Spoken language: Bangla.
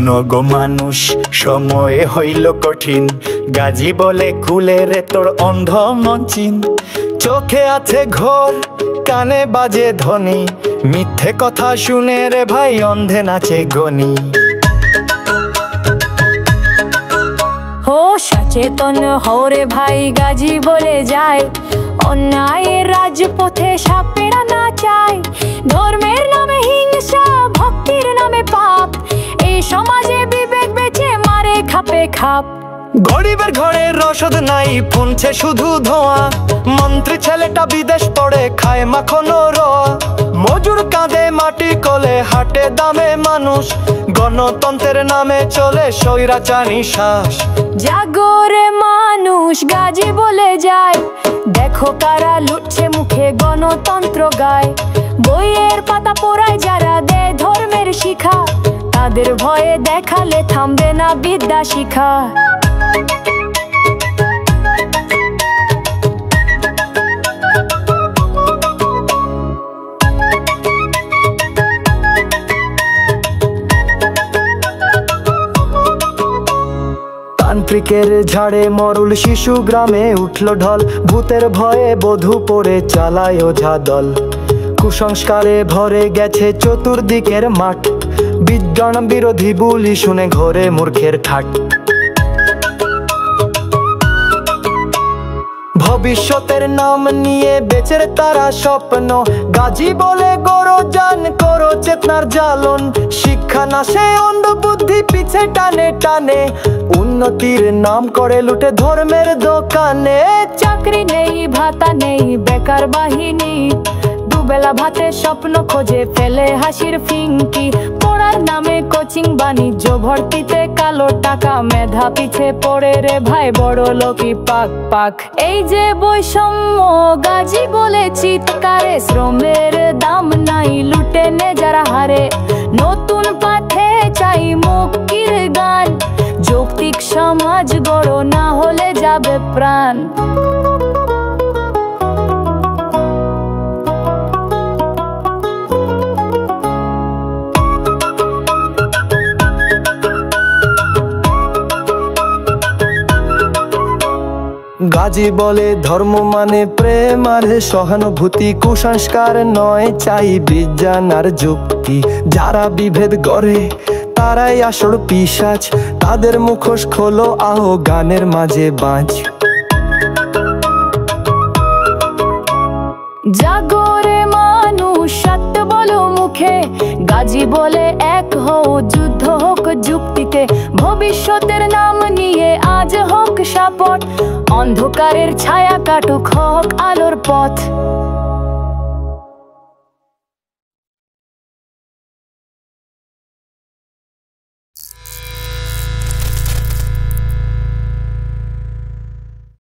শুনো গো মানুষ সময় হইল কঠিন, গাজী বলে খুলে রে তোর অন্ধ মনচিন। চোখে আছে ঘোর কানে বাজে ধ্বনি, মিথ্যে কথা শুনে রে ভাই অন্ধে নাচে গনি। হো সচেতন হও রে ভাই, গাজী বলে যায় অন্যায়ের রাজপথে সাপেরা না চায়। ধর্মের নামে হিংসা, ভক্তির নামে পাপ, এই সমাজে বিবেক বেঁচে মারে খাপে খাপ। গরিবের ঘরে রসদ নাই, ফুনছে শুধু ধোঁয়া, মন্ত্রী ছেলেটা বিদেশ পড়ে খায় মাখন রোয়া। মজুর কাঁধে মাটি কোলে হাটে দামে মানুষ, গণতন্ত্রের নামে চলে স্বৈরাচারী শ্বাস। জাগরে মানুষ, গাজী বলে যায় দেখো কারা লুটছে মুখে গণতন্ত্র গায়। বইয়ের পাতা পোড়ায় যারা দেয় ধর্মের শিক্ষা, তাদের ভয়ে দেখালে থামবে না বিদ্যা শিখা। তান্ত্রিকের ঝাড়ে মরুল শিশু গ্রামে উঠল ঢল, ভূতের ভয়ে বধূ পড়ে চালায় ওঝা দল। কুসংস্কারে ভরে গেছে চতুর্দিকের মাঠ, বিজ্ঞান বিরোধী বুলি শুনে ঘরে মূর্খের ঠাট। ভবিষ্যতের নাম নিয়ে বেচের তারা স্বপ্ন, গাজী বলে গড়ো জান করো চেতনার জ্বালন। শিক্ষা নাশে অন্ধ বুদ্ধি পিছে টানে টানে, উন্নতির নাম করে লুটে ধর্মের দোকানে। চাকরি নেই ভাতা নেই বেকার বাহিনী, দুবেলা ভাতে স্বপ্ন খোঁজে ফেলে হাসির ফিঙ্কি। পড়ার নামে কোচিং বাণিজ্য ভর্তিতে কালো টাকা, মেধা পিছে পড়ে রে ভাই বড় লোকই পাক পাক। এই যে বৈষম্য, গাজী বলে চিৎকারে শ্রমের দাম নাই, লুটে নে যারা হারে। নতুন পথে চাই মুক্তির গান, যৌক্তিক সমাজ গড়ো না হলে যাবে প্রাণ। গাজী বলে ধর্ম মানে প্রেম আর সহানুভূতি, কুসংস্কার নয় চাই বিজ্ঞান আর যুক্তি। যারা বিভেদ গড়ে তারাই আসল পিশাচ, তাদের মুখোশ খোলো আহো গানের মাঝে বাঁচ। জাগরে মানুষ সত্য বলো মুখে, গাজী বলে এক হও যুদ্ধ হোক যুক্তিতে। ভবিষ্যতের নাম নিয়ে আজ হোক সাপট, অন্ধকারের ছায়া কাটুক হোক আলোর পথ।